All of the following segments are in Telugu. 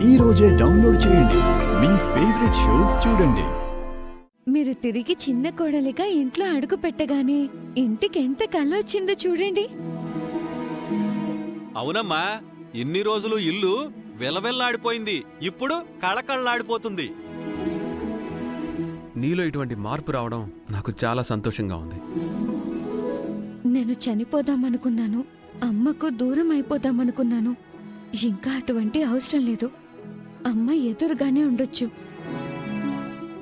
ఈ రోజే డౌన్లోడ్ చేయండి. మీ ఫేవరెట్ షోస్ చూడండి. మీరు తిరిగి చిన్న కోడలిగా ఇంట్లో అడుగు పెట్టగానే ఇంటికి ఎంత కళ్ళొచ్చిందో చూడండి. అవునమ్మా, ఇన్ని రోజులు ఇల్లు వెలవెల్లాడిపోయింది, ఇప్పుడు కళకళలాడిపోతుంది. నీలో ఇటువంటి మార్పు రావడం నాకు చాలా సంతోషంగా ఉంది. నేను చనిపోదామనుకున్నాను, అమ్మకు దూరం అయిపోదామనుకున్నాను. ఇంకా అటువంటి అవసరం లేదు. అమ్మ ఎదురుగానే ఉండొచ్చు.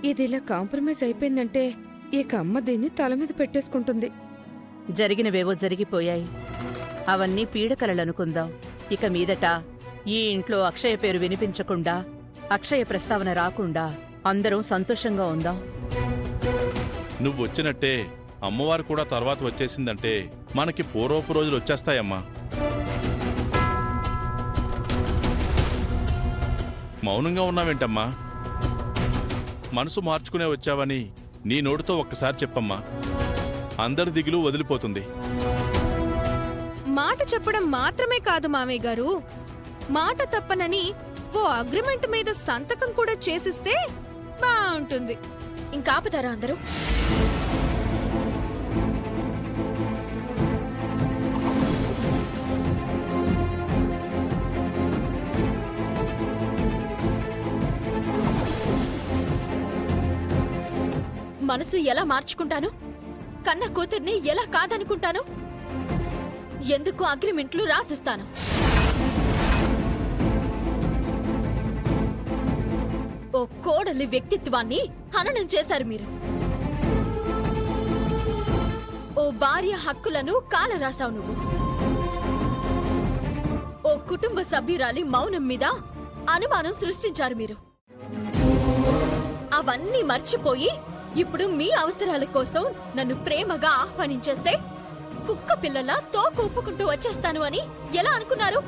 ఇదిలా కాంప్రమైజ్ అయిపోయిందంటే ఇక అమ్మ దీన్ని తల మీద పెట్టేసుకుంటుంది. జరిగినవేవో జరిగిపోయాయి, అవన్నీ పీడకలలనుకుందాం. ఇక మీదట ఈ ఇంట్లో అక్షయ పేరు వినిపించకుండా, అక్షయ ప్రస్తావన రాకుండా అందరం సంతోషంగా ఉందాం. నువ్వు వచ్చినట్టే అమ్మవారు కూడా తర్వాత వచ్చేసిందంటే మనకి పూర్వపు రోజులు వచ్చేస్తాయమ్మా. మౌనంగా ఉన్నావేంటమ్మా? మనసు మార్చుకునే వచ్చావని నీ నోటితో ఒక్కసారి చెప్పమ్మా. అందరి దిగులు వదిలిపోతుంది. మాట చెప్పడం మాత్రమే కాదు మామయ్య గారు, మాట తప్పనని ఓ అగ్రిమెంట్ మీద సంతకం కూడా చేసిస్తే బాగుంటుంది. ఇంకాపుతారా అందరూ? మనసు ఎలా మార్చుకుంటాను? కన్న కూతుర్ని ఎలా కాదనుకుంటాను? ఎందుకు అగ్రిమెంట్లు రాసిస్తాను? ఓ కోడలి వ్యక్తిత్వాన్ని హననం చేశారు మీరు. ఓ భార్య హక్కులను కాలరాసావు నువ్వు. ఓ కుటుంబ సభ్యురాలి మౌనం మీద అనుమానం సృష్టించారు మీరు. అవన్నీ మర్చిపోయి ఇప్పుడు మీ అవసరాల కోసం నన్ను ప్రేమగా ఆహ్వానించేస్తే కుక్క పిల్లలా తోక ఊపుకుంటూ వచ్చేస్తాను అని ఎలా అనుకున్నారు?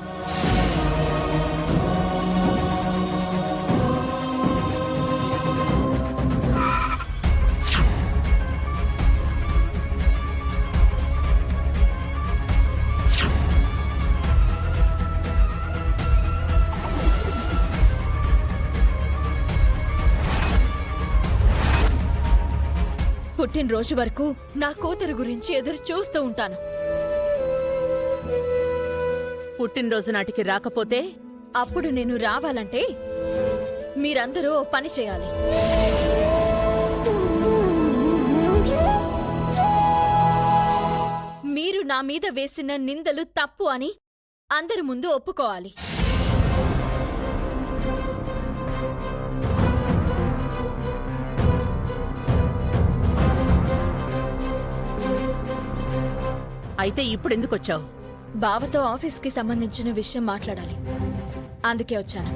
పుట్టినరోజు వరకు నా కూతురు గురించి ఎదురు చూస్తూ ఉంటాను. పుట్టినరోజు నాటికి రాకపోతే అప్పుడు నేను రావాలంటే మీరందరూ ఓ పని చేయాలి. మీరు నా మీద వేసిన నిందలు తప్పు అని అందరి ముందు ఒప్పుకోవాలి. అయితే ఇప్పుడెందుకొచ్చావు? బావతో ఆఫీస్కి సంబంధించిన విషయం మాట్లాడాలి, అందుకే వచ్చాను.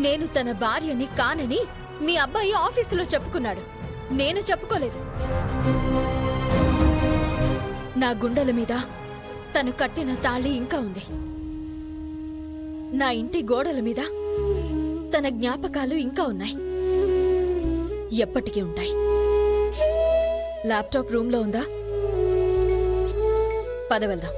నేను తన భార్యని కానని మీ అబ్బాయి ఆఫీసులో చెప్పుకున్నాడు. నేను చెప్పుకోలేదు. నా గుండెల మీద తను కట్టిన తాళి ఇంకా ఉంది. నా ఇంటి గోడల మీద తన జ్ఞాపకాలు ఇంకా ఉన్నాయి. ఎప్పటికీ ఉంటాయి. ల్యాప్టాప్ రూమ్లో ఉందా? పద వెళ్దాం.